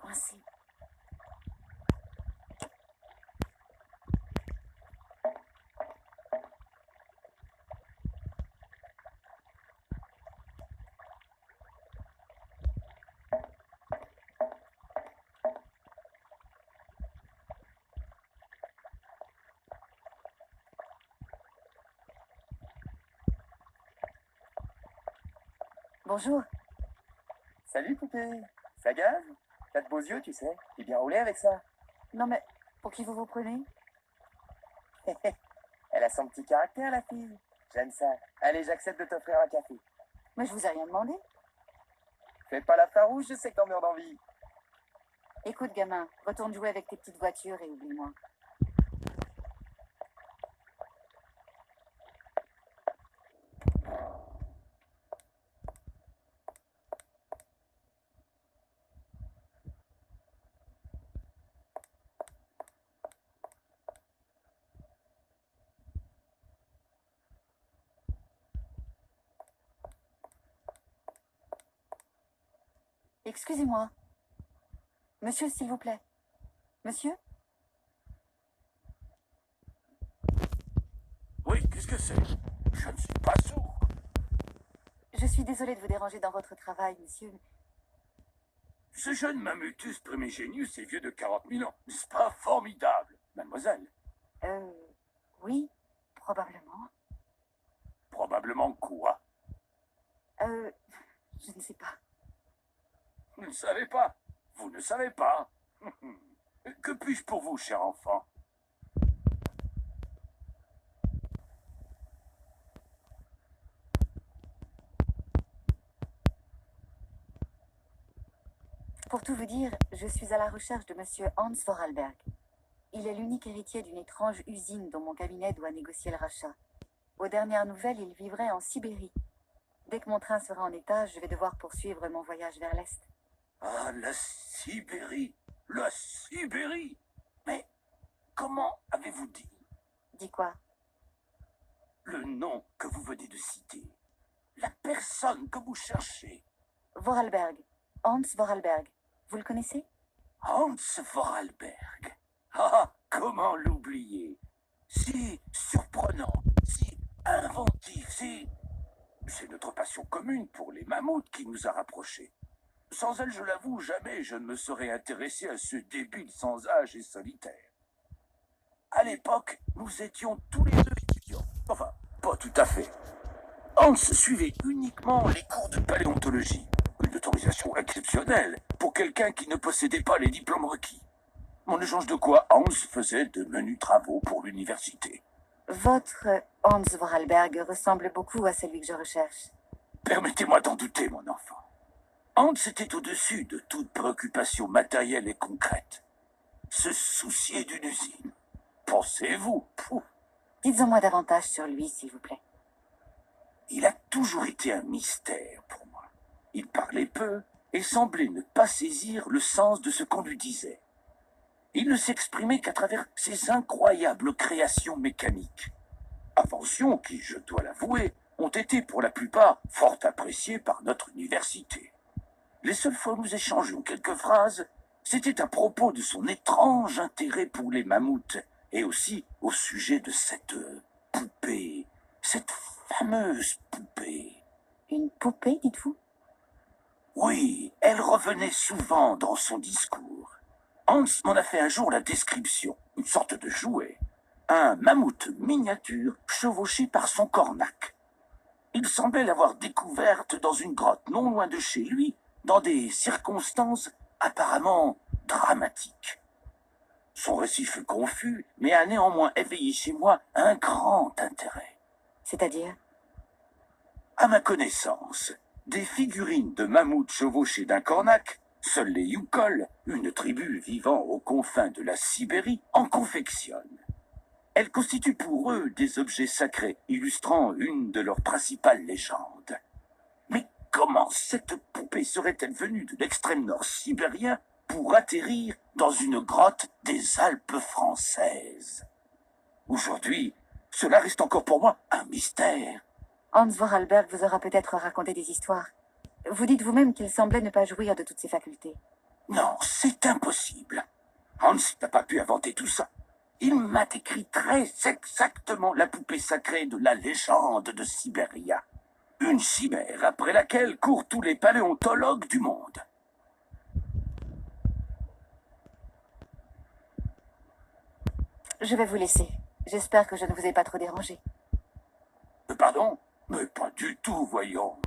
coincée. Bonjour. Salut poupée, ça gave? T'as de beaux yeux, tu sais. T'es bien roulé avec ça. Non mais, pour qui vous vous prenez? Elle a son petit caractère, la fille. J'aime ça. Allez, j'accepte de t'offrir un café. Mais je vous ai rien demandé. Fais pas la farouche, je sais que t'en meurs d'envie. Écoute gamin, retourne jouer avec tes petites voitures et oublie-moi. Excusez-moi. Monsieur, s'il vous plaît. Monsieur? Oui, qu'est-ce que c'est? Je ne suis pas sourd. Je suis désolée de vous déranger dans votre travail, monsieur. Ce jeune Mammutus primigenius est vieux de 40 000 ans. N'est-ce pas formidable, mademoiselle? Oui, probablement. Probablement quoi? Je ne sais pas. Vous ne savez pas. Vous ne savez pas. Que puis-je pour vous, cher enfant? Pour tout vous dire, je suis à la recherche de monsieur Hans Vorarlberg. Il est l'unique héritier d'une étrange usine dont mon cabinet doit négocier le rachat. Aux dernières nouvelles, il vivrait en Sibérie. Dès que mon train sera en état, je vais devoir poursuivre mon voyage vers l'Est. Ah, la Sibérie! La Sibérie! Mais comment avez-vous dit Dis quoi? le nom que vous venez de citer? La personne que vous cherchez? Vorarlberg. Hans Vorarlberg. Vous le connaissez? Hans Vorarlberg. Ah, comment l'oublier? Si surprenant, si inventif, c'est notre passion commune pour les mammouths qui nous a rapprochés. Sans elle, je l'avoue, jamais je ne me serais intéressé à ce débile sans âge et solitaire. À l'époque, nous étions tous les deux étudiants. Enfin, pas tout à fait. Hans suivait uniquement les cours de paléontologie. Une autorisation exceptionnelle pour quelqu'un qui ne possédait pas les diplômes requis. En échange de quoi Hans faisait de menus travaux pour l'université. Votre Hans Vorarlberg ressemble beaucoup à celui que je recherche. Permettez-moi d'en douter, mon enfant. Hans était au-dessus de toute préoccupation matérielle et concrète. Se soucier d'une usine. Pensez-vous, Dites-en-moi davantage sur lui, s'il vous plaît. il a toujours été un mystère pour moi. Il parlait peu et semblait ne pas saisir le sens de ce qu'on lui disait. Il ne s'exprimait qu'à travers ses incroyables créations mécaniques. Inventions qui, je dois l'avouer, ont été pour la plupart fort appréciées par notre université. Les seules fois où nous échangeons quelques phrases, c'était à propos de son étrange intérêt pour les mammouths et aussi au sujet de cette poupée, cette fameuse poupée. Une poupée, dites-vous? Oui, elle revenait souvent dans son discours. Hans m'en a fait un jour la description, une sorte de jouet. Un mammouth miniature chevauché par son cornac. Il semblait l'avoir découverte dans une grotte non loin de chez lui, dans des circonstances apparemment dramatiques. Son récit fut confus, mais a néanmoins éveillé chez moi un grand intérêt. C'est-à-dire? À ma connaissance, des figurines de mammouths chevauchés d'un cornac, seuls les Yukol, une tribu vivant aux confins de la Sibérie, en confectionnent. Elles constituent pour eux des objets sacrés, illustrant une de leurs principales légendes. Mais comment cette poupée serait-elle venue de l'extrême nord sibérien pour atterrir dans une grotte des Alpes françaises? Aujourd'hui, cela reste encore pour moi un mystère. Hans Vorarlberg vous aura peut-être raconté des histoires. Vous dites vous-même qu'il semblait ne pas jouir de toutes ses facultés. Non, c'est impossible. Hans n'a pas pu inventer tout ça. Il m'a décrit très exactement la poupée sacrée de la légende de Sibéria. Une chimère après laquelle courent tous les paléontologues du monde. Je vais vous laisser. J'espère que je ne vous ai pas trop dérangé. Pardon? Mais pas du tout, voyons.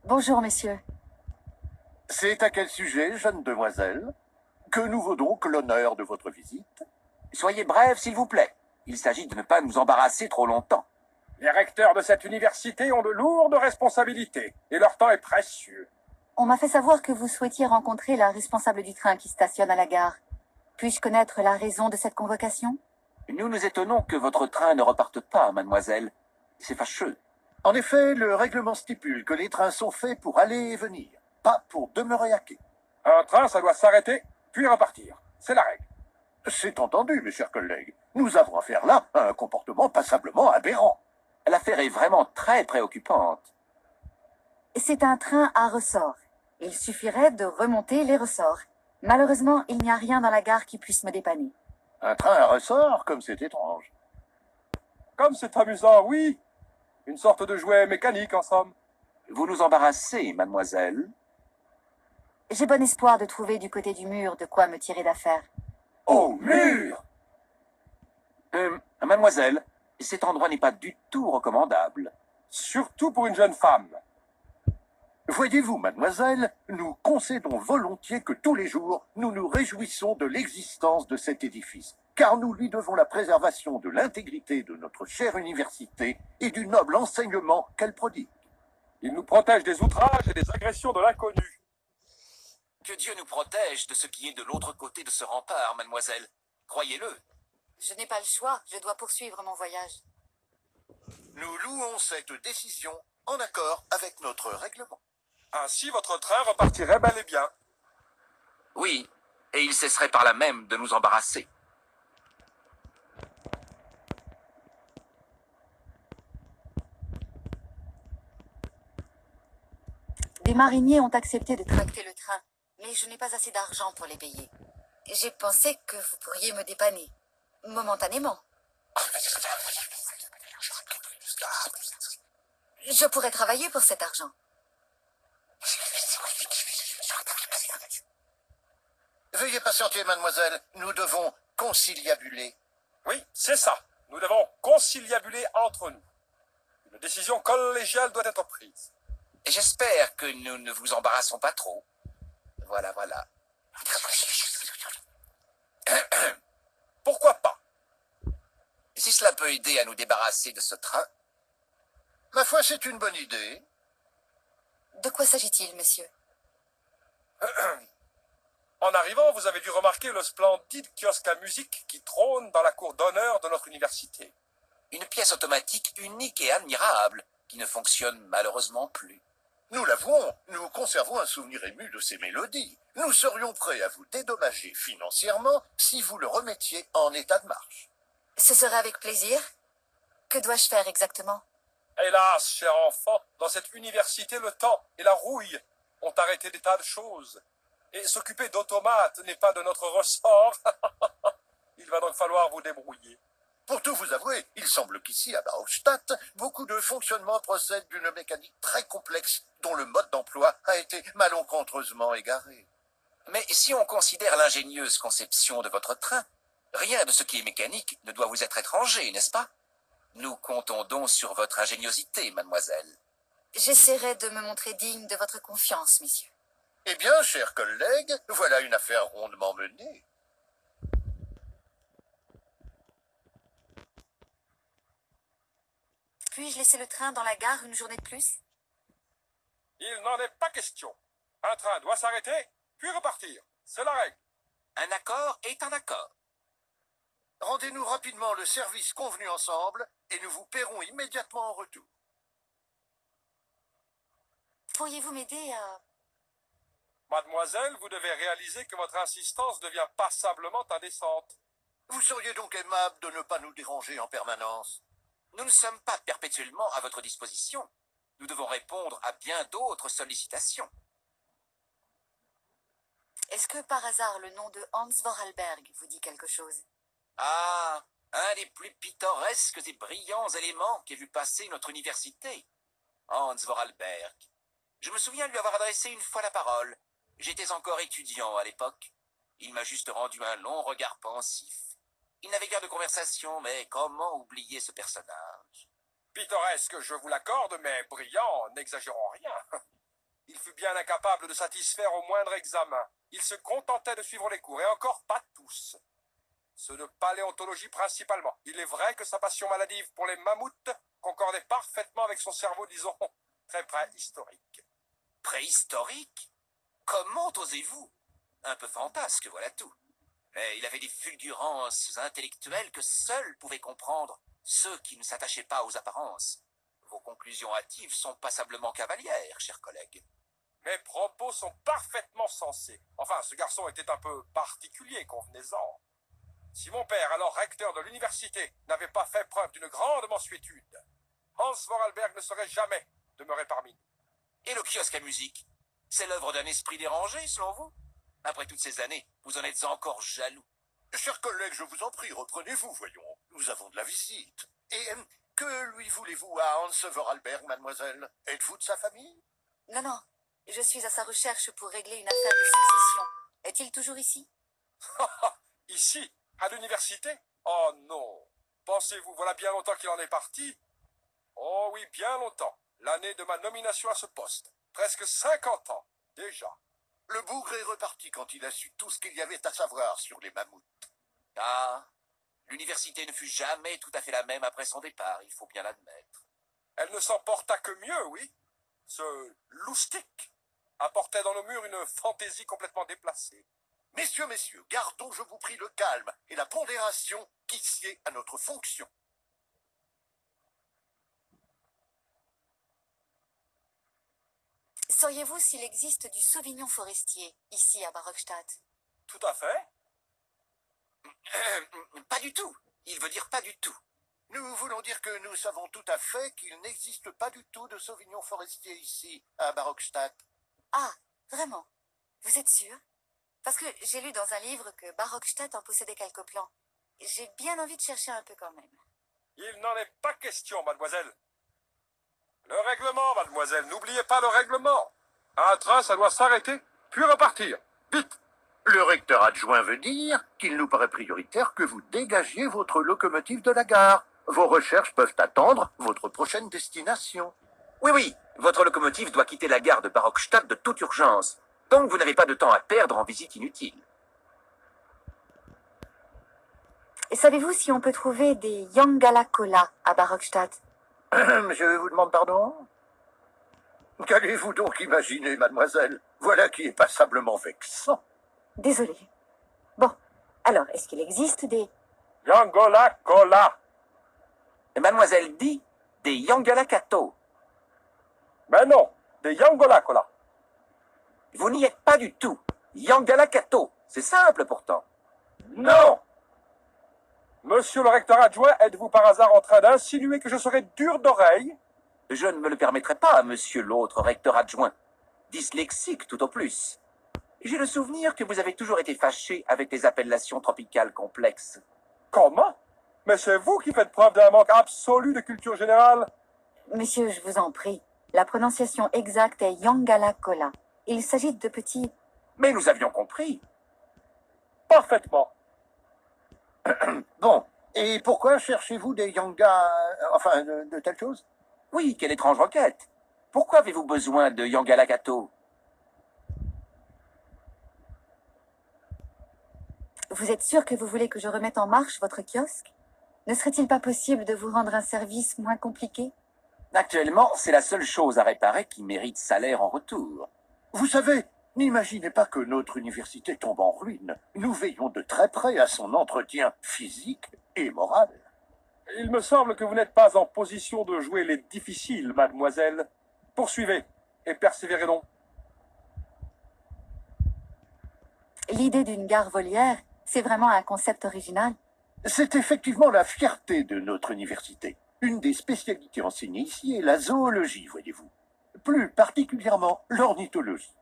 Bonjour, messieurs. C'est à quel sujet, jeune demoiselle? Que nous vaut donc l'honneur de votre visite? Soyez bref, s'il vous plaît. Il s'agit de ne pas nous embarrasser trop longtemps. Les recteurs de cette université ont de lourdes responsabilités et leur temps est précieux. On m'a fait savoir que vous souhaitiez rencontrer la responsable du train qui stationne à la gare. Puis-je connaître la raison de cette convocation? Nous nous étonnons que votre train ne reparte pas, mademoiselle. C'est fâcheux. En effet, le règlement stipule que les trains sont faits pour aller et venir, pas pour demeurer à quai. Un train, ça doit s'arrêter, puis repartir. C'est la règle. C'est entendu, mes chers collègues. Nous avons affaire là à un comportement passablement aberrant. L'affaire est vraiment très préoccupante. C'est un train à ressort. Il suffirait de remonter les ressorts. Malheureusement, il n'y a rien dans la gare qui puisse me dépanner. Un train à ressort, comme c'est étrange. Comme c'est amusant, oui. Une sorte de jouet mécanique, en somme. Vous nous embarrassez, mademoiselle. J'ai bon espoir de trouver du côté du mur de quoi me tirer d'affaire. Au mur! Mademoiselle, cet endroit n'est pas du tout recommandable. Surtout pour une jeune femme. Voyez-vous, mademoiselle, nous concédons volontiers que tous les jours, nous nous réjouissons de l'existence de cet édifice, car nous lui devons la préservation de l'intégrité de notre chère université et du noble enseignement qu'elle prodigue. Il nous protège des outrages et des agressions de l'inconnu. Que Dieu nous protège de ce qui est de l'autre côté de ce rempart, mademoiselle. Croyez-le. Je n'ai pas le choix, je dois poursuivre mon voyage. Nous louons cette décision en accord avec notre règlement. Ainsi, votre train repartirait bel et bien. Oui, et il cesserait par là même de nous embarrasser. Des mariniers ont accepté de tracter le train, mais je n'ai pas assez d'argent pour les payer. J'ai pensé que vous pourriez me dépanner, momentanément. Je pourrais travailler pour cet argent. Veuillez patienter, mademoiselle, nous devons conciliabuler. Oui, c'est ça. Nous devons conciliabuler entre nous. Une décision collégiale doit être prise. J'espère que nous ne vous embarrassons pas trop. Voilà, voilà. Pourquoi pas? Si cela peut aider à nous débarrasser de ce train. Ma foi, c'est une bonne idée. De quoi s'agit-il, monsieur? En arrivant, vous avez dû remarquer le splendide kiosque à musique qui trône dans la cour d'honneur de notre université. Une pièce automatique unique et admirable, qui ne fonctionne malheureusement plus. Nous l'avouons, nous conservons un souvenir ému de ces mélodies. Nous serions prêts à vous dédommager financièrement si vous le remettiez en état de marche. Ce serait avec plaisir. Que dois-je faire exactement? Hélas, cher enfant, dans cette université, le temps et la rouille ont arrêté des tas de choses. Et s'occuper d'automates n'est pas de notre ressort. Il va donc falloir vous débrouiller. Pour tout vous avouer, il semble qu'ici, à Barokstadt, beaucoup de fonctionnements procèdent d'une mécanique très complexe dont le mode d'emploi a été malencontreusement égaré. Mais si on considère l'ingénieuse conception de votre train, rien de ce qui est mécanique ne doit vous être étranger, n'est-ce pas? Nous comptons donc sur votre ingéniosité, mademoiselle. J'essaierai de me montrer digne de votre confiance, messieurs. Eh bien, chers collègues, voilà une affaire rondement menée. Puis-je laisser le train dans la gare une journée de plus? Il n'en est pas question. Un train doit s'arrêter, puis repartir. C'est la règle. Un accord est un accord. Rendez-nous rapidement le service convenu ensemble et nous vous paierons immédiatement en retour. Pourriez-vous m'aider à... Mademoiselle, vous devez réaliser que votre insistance devient passablement indécente. Vous seriez donc aimable de ne pas nous déranger en permanence. Nous ne sommes pas perpétuellement à votre disposition. Nous devons répondre à bien d'autres sollicitations. Est-ce que par hasard le nom de Hans Vorarlberg vous dit quelque chose? Ah, un des plus pittoresques et brillants éléments qu'ait vu passer notre université. Hans Vorarlberg. Je me souviens lui avoir adressé une fois la parole. J'étais encore étudiant à l'époque. Il m'a juste rendu un long regard pensif. Il n'avait guère de conversation, mais comment oublier ce personnage? Pittoresque, je vous l'accorde, mais brillant, n'exagérons rien. Il fut bien incapable de satisfaire au moindre examen. Il se contentait de suivre les cours, et encore pas tous. Ceux de paléontologie principalement. Il est vrai que sa passion maladive pour les mammouths concordait parfaitement avec son cerveau, disons, très préhistorique. Préhistorique? Comment osez-vous? Un peu fantasque, voilà tout. Mais il avait des fulgurances intellectuelles que seuls pouvaient comprendre ceux qui ne s'attachaient pas aux apparences. Vos conclusions hâtives sont passablement cavalières, chers collègues. Mes propos sont parfaitement sensés. Enfin, ce garçon était un peu particulier, convenez-en. Si mon père, alors recteur de l'université, n'avait pas fait preuve d'une grande mansuétude, Hans Vorarlberg ne serait jamais demeuré parmi nous. Et le kiosque à musique? C'est l'œuvre d'un esprit dérangé, selon vous? Après toutes ces années, vous en êtes encore jaloux. Chers collègues, je vous en prie, reprenez-vous, voyons. Nous avons de la visite. Et que lui voulez-vous à Hans Vorarlberg, mademoiselle? Êtes-vous de sa famille? Non, non. Je suis à sa recherche pour régler une affaire de succession. Est-il toujours ici? Ici, à l'université? Oh non. Pensez-vous, voilà bien longtemps qu'il en est parti? Oh oui, bien longtemps. L'année de ma nomination à ce poste. Presque 50 ans, déjà. Le bougre est reparti quand il a su tout ce qu'il y avait à savoir sur les mammouths. Ah, l'université ne fut jamais tout à fait la même après son départ, il faut bien l'admettre. Elle ne s'en porta que mieux, oui. Ce loustic apportait dans nos murs une fantaisie complètement déplacée. Messieurs, messieurs, gardons, je vous prie, le calme et la pondération qui sied à notre fonction. Sauriez-vous s'il existe du sauvignon forestier, ici à Barokstadt? Tout à fait. Pas du tout. Il veut dire pas du tout. Nous voulons dire que nous savons tout à fait qu'il n'existe pas du tout de sauvignon forestier ici, à Barokstadt. Ah, vraiment? Vous êtes sûr? Parce que j'ai lu dans un livre que Barokstadt en possédait quelques plants. J'ai bien envie de chercher un peu quand même. Il n'en est pas question, mademoiselle. Le règlement, mademoiselle. N'oubliez pas le règlement. Un train, ça doit s'arrêter, puis repartir. Vite. Le recteur adjoint veut dire qu'il nous paraît prioritaire que vous dégagiez votre locomotive de la gare. Vos recherches peuvent attendre votre prochaine destination. Oui, oui, votre locomotive doit quitter la gare de Barokstadt de toute urgence. Donc vous n'avez pas de temps à perdre en visite inutile. Et savez-vous si on peut trouver des Yangala Cola à Barokstadt? Je vous demande pardon? Qu'allez-vous donc imaginer, mademoiselle? Voilà qui est passablement vexant. Désolée. Bon, alors, est-ce qu'il existe des... Yangola Cola. Mademoiselle dit des Yangala Kato. Mais non, des Yangola Cola. Vous n'y êtes pas du tout. Yangala Kato. C'est simple pourtant. Non. Monsieur le recteur adjoint, êtes-vous par hasard en train d'insinuer que je serais dur d'oreille? Je ne me le permettrai pas, monsieur l'autre recteur adjoint. Dyslexique tout au plus. J'ai le souvenir que vous avez toujours été fâché avec les appellations tropicales complexes. Comment? Mais c'est vous qui faites preuve d'un manque absolu de culture générale. Monsieur, je vous en prie. La prononciation exacte est Yangala Kola. Il s'agit de petits... Mais nous avions compris. Parfaitement. Bon, et pourquoi cherchez-vous des Yanga... enfin, de telles choses? Oui, quelle étrange requête. Pourquoi avez-vous besoin de Yangala Kato? Vous êtes sûr que vous voulez que je remette en marche votre kiosque? Ne serait-il pas possible de vous rendre un service moins compliqué? Actuellement, c'est la seule chose à réparer qui mérite salaire en retour. Vous savez, n'imaginez pas que notre université tombe en ruine. Nous veillons de très près à son entretien physique et moral. Il me semble que vous n'êtes pas en position de jouer les difficiles, mademoiselle. Poursuivez et persévérez donc. L'idée d'une gare volière, c'est vraiment un concept original. C'est effectivement la fierté de notre université. Une des spécialités enseignées ici est la zoologie, voyez-vous. Plus particulièrement l'ornithologie.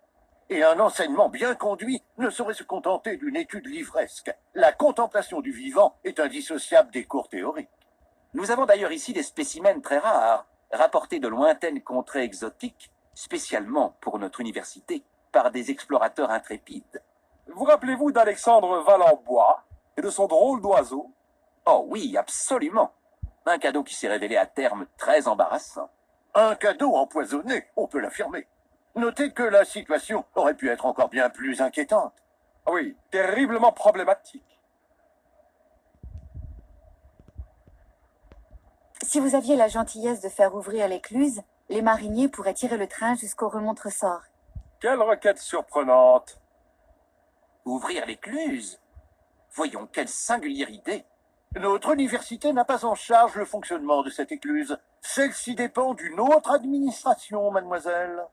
Et un enseignement bien conduit ne saurait se contenter d'une étude livresque. La contemplation du vivant est indissociable des cours théoriques. Nous avons d'ailleurs ici des spécimens très rares, rapportés de lointaines contrées exotiques, spécialement pour notre université, par des explorateurs intrépides. Vous rappelez-vous d'Alexandre Valenbois et de son drôle d'oiseau? Oh oui, absolument. Un cadeau qui s'est révélé à terme très embarrassant. Un cadeau empoisonné, on peut l'affirmer. Notez que la situation aurait pu être encore bien plus inquiétante. Ah oui, terriblement problématique. Si vous aviez la gentillesse de faire ouvrir l'écluse, les mariniers pourraient tirer le train jusqu'au remontre-sort. Quelle requête surprenante. Ouvrir l'écluse? Voyons, quelle singulière idée. Notre université n'a pas en charge le fonctionnement de cette écluse. Celle-ci dépend d'une autre administration, mademoiselle.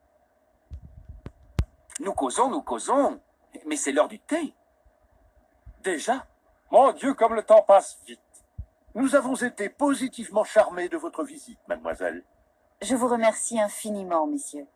Nous causons, mais c'est l'heure du thé. Déjà? Mon Dieu, comme le temps passe vite. Nous avons été positivement charmés de votre visite, mademoiselle. Je vous remercie infiniment, messieurs.